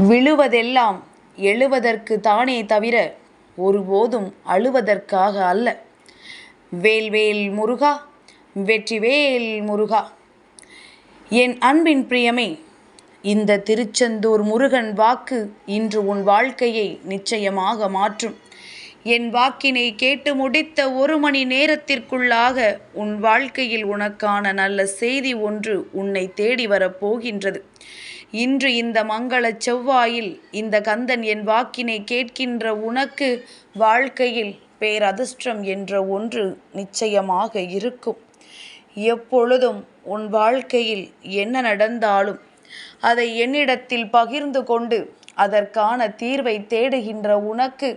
விழுவதெல்லாம் எழுவதற்கு தானே தவிர ஒருபோதும் அழுவதற்காக அல்ல. வேல்வேல் முருகா, வெற்றிவேல் முருகா. என் அன்பின் பிரியமே, இந்த திருச்செந்தூர் முருகன் வாக்கு இன்று உன் வாழ்க்கையை நிச்சயமாக மாற்றும். என் வாக்கினை கேட்டு முடித்த 1 மணி நேரத்திற்குள்ளாக உன் வாழ்க்கையில் உனக்கான நல்ல செய்தி ஒன்று உன்னை தேடி வரப்போகின்றது. இன்று இந்த மங்கள செவ்வாயில் இந்த கந்தன் என் வாக்கினை கேட்கின்ற உனக்கு வாழ்க்கையில் பேரதிர்ஷ்டம் என்ற ஒன்று நிச்சயமாக இருக்கும். எப்பொழுதும் உன் வாழ்க்கையில் என்ன நடந்தாலும் அதை என்னிடத்தில் பகிர்ந்து கொண்டு அதற்கான தீர்வை தேடுகின்ற உனக்கு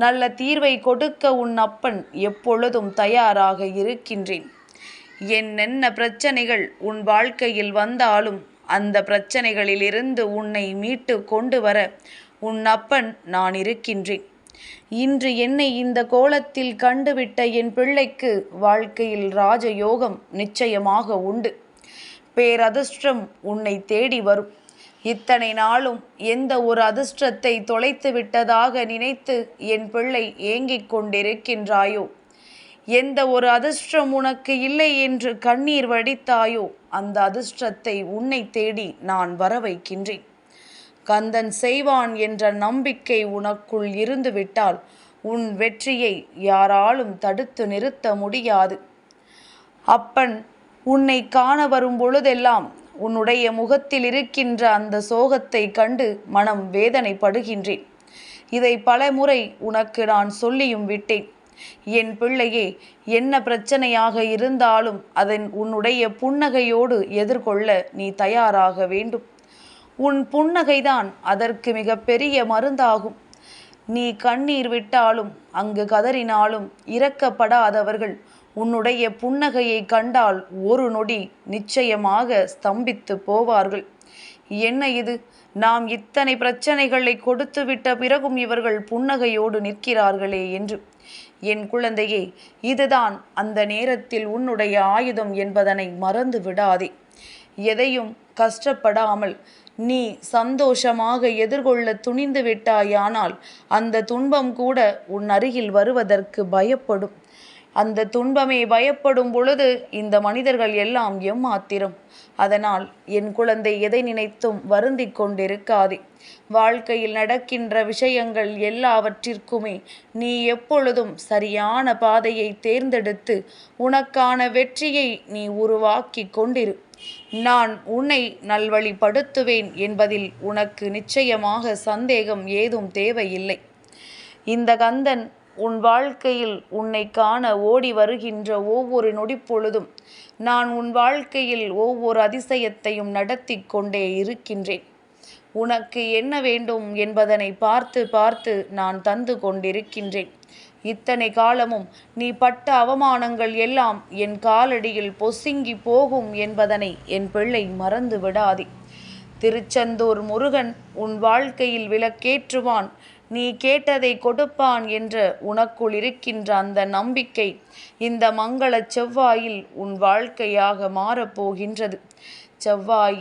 நல்ல தீர்வை கொடுக்க உன் அப்பன் எப்பொழுதும் தயாராக இருக்கின்றேன். என்னென்ன பிரச்சனைகள் உன் வாழ்க்கையில் வந்தாலும் அந்த பிரச்சனைகளிலிருந்து உன்னை மீட்டு கொண்டு வர உன் அப்பன் நான் இருக்கின்றேன். இன்று என்னை இந்த கோலத்தில் கண்டுவிட்ட என் பிள்ளைக்கு வாழ்க்கையில் ராஜயோகம் நிச்சயமாக உண்டு. பேரதிர்ஷ்டம் உன்னை தேடி வரும். இத்தனை நாளும் எந்த ஒரு அதிர்ஷ்டத்தை தொலைத்து விட்டதாக நினைத்து என் பிள்ளை ஏங்கிக் கொண்டிருக்கின்றாயோ, எந்த ஒரு அதிர்ஷ்டம் உனக்கு இல்லை என்று கண்ணீர் வடித்தாயோ, அந்த அதிர்ஷ்டத்தை உன்னை தேடி நான் வர வைக்கின்றேன். கந்தன் செய்வான் என்ற நம்பிக்கை உனக்குள் இருந்துவிட்டால் உன் வெற்றியை யாராலும் தடுத்து நிறுத்த முடியாது. அப்பன் உன்னை காண வரும் பொழுதெல்லாம் உன்னுடைய முகத்தில் இருக்கின்ற அந்த சோகத்தை கண்டு மனம் வேதனைப்படுகின்றேன். இதை பல முறை உனக்கு நான் சொல்லியும் விட்டேன். என் பிள்ளையே, என்ன பிரச்சனையாக இருந்தாலும் அதன் உன்னுடைய புன்னகையோடு எதிர்கொள்ள நீ தயாராக வேண்டும். உன் புன்னகைதான் அதற்கு மிகப்பெரிய மருந்தாகும். நீ கண்ணீர் விட்டாலும் அங்கு கதறினாலும் இரக்கப்படாதவர்கள் உன்னுடைய புன்னகையை கண்டால் ஒரு நொடி நிச்சயமாக ஸ்தம்பித்து போவார்கள். என்ன இது, நாம் இத்தனை பிரச்சனைகளை கொடுத்து விட்ட பிறகும் இவர்கள் புன்னகையோடு நிற்கிறார்களே என்று. என் குழந்தையே, இதுதான் அந்த நேரத்தில் உன்னுடைய ஆயுதம் என்பதனை மறந்து விடாதே. எதையும் கஷ்டப்படாமல் நீ சந்தோஷமாக எதிர்கொள்ள துணிந்து விட்டாயானால் அந்த துன்பம் கூட உன் அருகில் வருவதற்கு பயப்படும். அந்த துன்பமே பயப்படும் பொழுது இந்த மனிதர்கள் எல்லாம் எம்மாத்திரம். அதனால் என் குழந்தை, எதை நினைத்தும் வருந்தி கொண்டிருக்காதே. வாழ்க்கையில் நடக்கின்ற விஷயங்கள் எல்லாவற்றிற்குமே நீ எப்பொழுதும் சரியான பாதையை தேர்ந்தெடுத்து உனக்கான வெற்றியை நீ உருவாக்கி கொண்டிரு. நான் உன்னை நல்வழிப்படுத்துவேன் என்பதில் உனக்கு நிச்சயமாக சந்தேகம் ஏதும் தேவையில்லை. இந்த கந்தன் உன் வாழ்க்கையில் உன்னை காண ஓடி வருகின்ற ஒவ்வொரு நொடிப்பொழுதும் நான் உன் வாழ்க்கையில் ஒவ்வொரு அதிசயத்தையும் நடத்தி கொண்டே இருக்கின்றேன். உனக்கு என்ன வேண்டும் என்பதனை பார்த்து பார்த்து நான் தந்து கொண்டிருக்கின்றேன். இத்தனை காலமும் நீ பட்ட அவமானங்கள் எல்லாம் என் காலடியில் பொசுங்கி போகும் என்பதனை என் பிள்ளை மறந்து விடாதே. திருச்செந்தூர் முருகன் உன் வாழ்க்கையில் விளக்கேற்றுவான், நீ கேட்டதை கொடுப்பான் என்ற உனக்குள் இருக்கின்ற அந்த நம்பிக்கை இந்த மங்கள செவ்வாயில் உன் வாழ்க்கையாக மாறப்போகின்றது. செவ்வாய்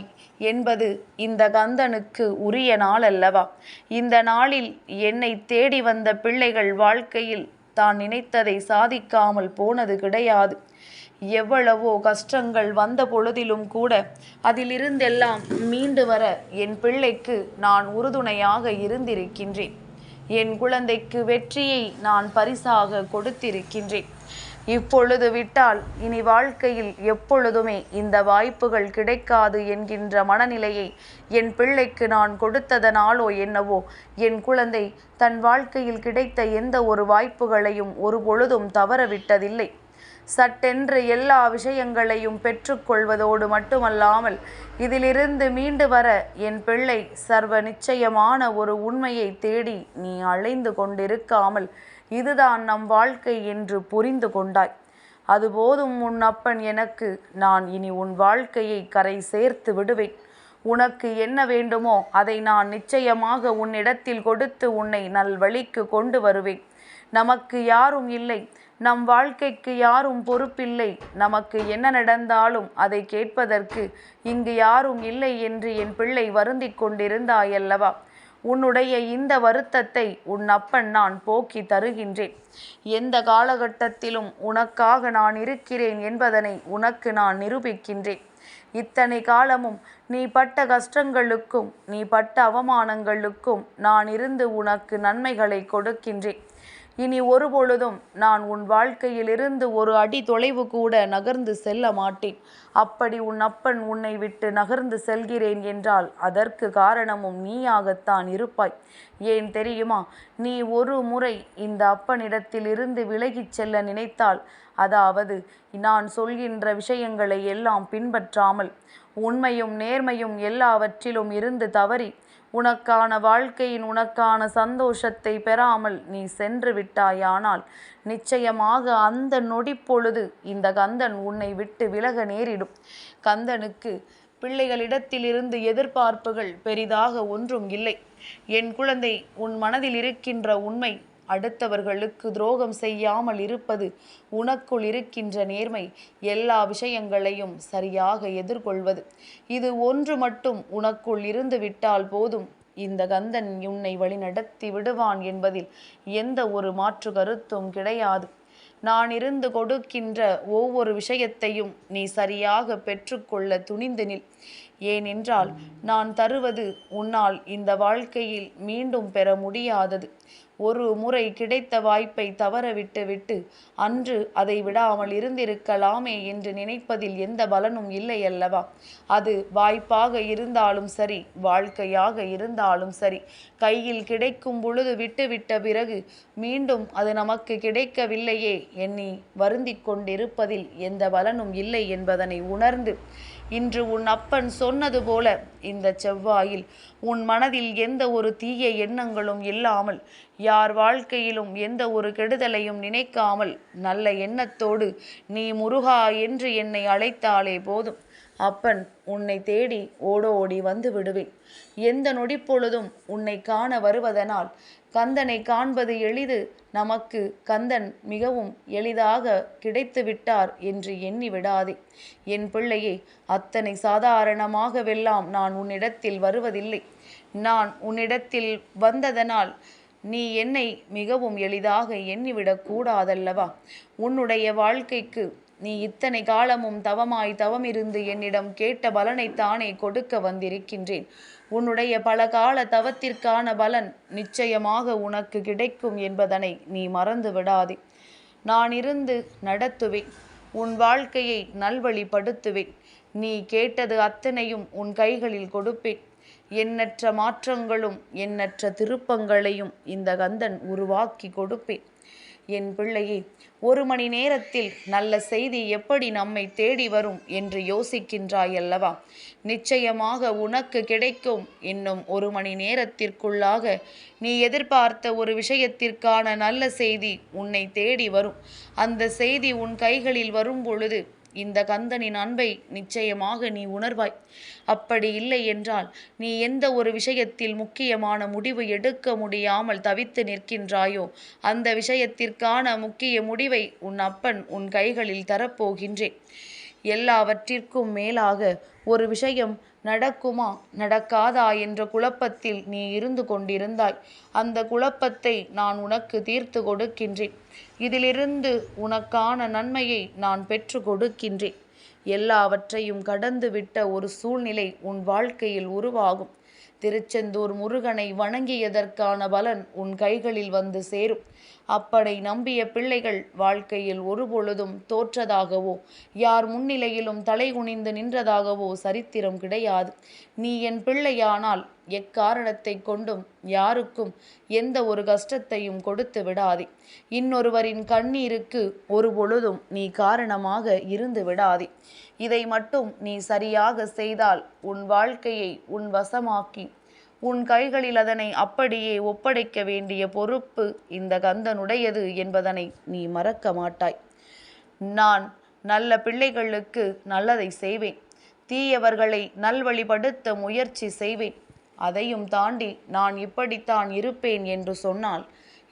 என்பது இந்த கந்தனுக்கு உரிய நாள் அல்லவா? இந்த நாளில் என்னை தேடி வந்த பிள்ளைகள் வாழ்க்கையில் தான் நினைத்ததை சாதிக்காமல் போனது கிடையாது. எவ்வளவோ கஷ்டங்கள் வந்த பொழுதிலும் கூட அதிலிருந்தெல்லாம் மீண்டு வர என் பிள்ளைக்கு நான் உறுதுணையாக இருந்திருக்கின்றேன். என் குழந்தைக்கு வெற்றியை நான் பரிசாக கொடுத்திருக்கின்றேன். இப்பொழுது விட்டால் இனி வாழ்க்கையில் எப்பொழுதுமே இந்த வாய்ப்புகள் கிடைக்காது என்கின்ற மனநிலையை என் பிள்ளைக்கு நான் கொடுத்ததனாலோ என்னவோ என் குழந்தை தன் வாழ்க்கையில் கிடைத்த எந்த ஒரு வாய்ப்புகளையும் ஒரு பொழுதும் தவறவிட்டதில்லை. சட்டென்று எல்லா விஷயங்களையும் பெற்றுக்கொள்வதோடு மட்டுமல்லாமல் இதிலிருந்து மீண்டு வர என் பிள்ளை சர்வ நிச்சயமான ஒரு உண்மையை தேடி நீ அலைந்து கொண்டிருக்காமல் இதுதான் நம் வாழ்க்கை என்று புரிந்து கொண்டாய். அதுபோதும் உன் அப்பன் எனக்கு. நான் இனி உன் வாழ்க்கையை கரை சேர்த்து விடுவேன். உனக்கு என்ன வேண்டுமோ அதை நான் நிச்சயமாக உன்னிடத்தில் கொடுத்து உன்னை நல்வழிக்கு கொண்டு வருவேன். நமக்கு யாரும் இல்லை, நம் வாழ்க்கைக்கு யாரும் பொறுப்பில்லை, நமக்கு என்ன நடந்தாலும் அதை கேட்பதற்கு இங்கு யாரும் இல்லை என்று என் பிள்ளை வருந்திக் கொண்டிருந்தாயல்லவா? உன்னுடைய இந்த வருத்தத்தை உன் அப்பன் நான் போக்கி தருகின்றேன். எந்த காலகட்டத்திலும் உனக்காக நான் இருக்கிறேன் என்பதனை உனக்கு நான் நிரூபிக்கின்றேன். இத்தனை காலமும் நீ பட்ட கஷ்டங்களுக்கும் நீ பட்ட அவமானங்களுக்கும் நான் இருந்து உனக்கு நன்மைகளை கொடுக்கின்றேன். இனி ஒருபொழுதும் நான் உன் வாழ்க்கையிலிருந்து ஒரு அடி தொலைவு கூட நகர்ந்து செல்ல மாட்டேன். அப்படி உன் அப்பன் உன்னை விட்டு நகர்ந்து செல்கிறேன் என்றால் அதற்கு காரணமும் நீயாகத்தான் இருப்பாய். ஏன் தெரியுமா? நீ ஒரு முறை இந்த அப்பனிடத்தில் இருந்து விலகிச் செல்ல நினைத்தால், அதாவது நான் சொல்கின்ற விஷயங்களை எல்லாம் பின்பற்றாமல் உண்மையும் நேர்மையும் எல்லாவற்றிலும் இருந்து தவறி உனக்கான வாழ்க்கையின் உனக்கான சந்தோஷத்தை பெறாமல் நீ சென்று விட்டாயானால் நிச்சயமாக அந்த நொடிப்பொழுது இந்த கந்தன் உன்னை விட்டு விலக நேரிடும். கந்தனுக்கு பிள்ளைகளிடத்திலிருந்து எதிர்பார்ப்புகள் பெரிதாக ஒன்றும் இல்லை. என் குழந்தை, உன் மனதில் இருக்கின்ற உண்மை அடுத்தவர்களுக்கு துரோகம் செய்யாமல் இருப்பது, உனக்குள் இருக்கின்ற நேர்மை, எல்லா விஷயங்களையும் சரியாக எதிர்கொள்வது, இது ஒன்று மட்டும் உனக்குள் இருந்து விட்டால் போதும். இந்த கந்தன் உன்னை வழிநடத்தி விடுவான் என்பதில் எந்த ஒரு மாற்று கருத்தும் கிடையாது. நான் இருந்து கொடுக்கின்ற ஒவ்வொரு விஷயத்தையும் நீ சரியாக பெற்றுக்கொள்ள துணிந்து நில். ஏனென்றால் நான் தருவது உன்னால் இந்த வாழ்க்கையில் மீண்டும் பெற முடியாதது. ஒரு முறை கிடைத்த வாய்ப்பை தவற விட்டு அன்று அதை விடாமல் இருந்திருக்கலாமே என்று நினைப்பதில் எந்த பலனும் இல்லை அல்லவா? அது வாய்ப்பாக இருந்தாலும் சரி, வாழ்க்கையாக இருந்தாலும் சரி, கையில் கிடைக்கும் பொழுது விட்டுவிட்ட பிறகு மீண்டும் அது நமக்கு கிடைக்கவில்லையே எண்ணி வருந்திக் கொண்டிருப்பதில் எந்த பலனும் இல்லை என்பதனை உணர்ந்து இன்று உன் அப்பன் சொன்னது போல இந்த செவ்வாயில் உன் மனதில் எந்த ஒரு தீய எண்ணங்களும் இல்லாமல், யார் வாழ்க்கையிலும் எந்த ஒரு கெடுதலையும் நினைக்காமல் நல்ல எண்ணத்தோடு நீ முருகா என்று என்னை அழைத்தாலே போதும், அப்பன் உன்னை தேடி ஓடோடி வந்து விடுவேன். எந்த நொடிப்பொழுதும் உன்னை காண வருவதனால் கந்தனை காண்பது எளிது, நமக்கு கந்தன் மிகவும் எளிதாக கிடைத்து விட்டார் என்று எண்ணி விடாதே. என் பிள்ளையே, அத்தனை சாதாரணமாகவெல்லாம் நான் உன்னிடத்தில் வருவதில்லை. நான் உன்னிடத்தில் வந்ததனால் நீ என்னை மிகவும் எளிதாக எண்ணிவிடக் கூடாதல்லவா? உன்னுடைய வாழ்க்கைக்கு நீ இத்தனை காலமும் தவமிருந்து என்னிடம் கேட்ட பலனைத்தானே கொடுக்க வந்திருக்கின்றேன். உன்னுடைய பல கால தவத்திற்கான பலன் நிச்சயமாக உனக்கு கிடைக்கும் என்பதனை நீ மறந்து விடாதே. நான் இருந்து நடத்துவேன், உன் வாழ்க்கையை நல்வழிப்படுத்துவேன். நீ கேட்டது அத்தனையும் உன் கைகளில் கொடுப்பேன். எண்ணற்ற மாற்றங்களும் எண்ணற்ற திருப்பங்களையும் இந்த கந்தன் உருவாக்கி கொடுப்பேன். என் பிள்ளையே, 1 மணி நேரத்தில் நல்ல செய்தி எப்படி நம்மை தேடி வரும் என்று யோசிக்கின்றாயல்லவா? நிச்சயமாக உனக்கு கிடைக்கும். இன்னும் 1 மணி நேரத்திற்குள்ளாக நீ எதிர்பார்த்த ஒரு விஷயத்திற்கான நல்ல செய்தி உன்னை தேடி வரும். அந்த செய்தி உன் கைகளில் வரும் பொழுது இந்த கந்தனின் அன்பை நிச்சயமாக நீ உணர்வாய். அப்படி இல்லை என்றால் நீ எந்த ஒரு விஷயத்தில் முக்கியமான முடிவு எடுக்க முடியாமல் தவித்து நிற்கின்றாயோ அந்த விஷயத்திற்கான முக்கிய முடிவை உன் அப்பன் உன் கைகளில் தரப்போகின்றேன். எல்லாவற்றிற்கும் மேலாக ஒரு விஷயம் நடக்குமா நடக்காதா என்ற குழப்பத்தில் நீ இருந்து கொண்டிருந்தாய். அந்த குழப்பத்தை நான் உனக்கு தீர்த்து கொடுக்கின்றேன். இதிலிருந்து உனக்கான நன்மையை நான் பெற்று கொடுக்கின்றேன். எல்லாவற்றையும் கடந்து விட்ட ஒரு சூழ்நிலை உன் வாழ்க்கையில் உருவாகும். திருச்செந்தூர் முருகனை வணங்கியதற்கான பலன் உன் கைகளில் வந்து சேரும். அப்படை நம்பிய பிள்ளைகள் வாழ்க்கையில் ஒருபொழுதும் தோற்றதாகவோ யார் முன்னிலையிலும் தலை குனிந்து நின்றதாகவோ சரித்திரம் கிடையாது. நீ என் பிள்ளையானால் எக்காரணத்தை கொண்டும் யாருக்கும் எந்த ஒரு கஷ்டத்தையும் கொடுத்து விடாதே. இன்னொருவரின் கண்ணீருக்கு ஒரு பொழுதும் நீ காரணமாக இருந்து விடாதே. இதை மட்டும் நீ சரியாக செய்தால் உன் வாழ்க்கையை உன் வசமாக்கி உன் கைகளில் அதனை அப்படியே ஒப்படைக்க வேண்டிய பொறுப்பு இந்த கந்தனுடையது என்பதனை நீ மறக்க மாட்டாய். நான் நல்ல பிள்ளைகளுக்கு நல்லதை செய்வேன், தீயவர்களை நல்வழிப்படுத்த முயற்சி செய்வேன். அதையும் தாண்டி நான் இப்படித்தான் இருப்பேன் என்று சொன்னால்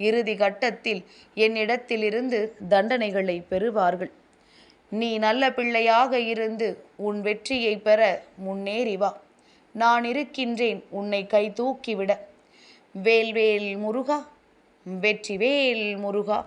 இறுதி கட்டத்தில் என்னிடத்திலிருந்து தண்டனைகளை பெறுவார்கள். நீ நல்ல பிள்ளையாக இருந்து உன் வெற்றியை பெற முன்னேறி வா. நான் இருக்கின்றேன் உன்னை கை தூக்கிவிட. வேல்வேல் முருகா, வெற்றிவேல் முருகா.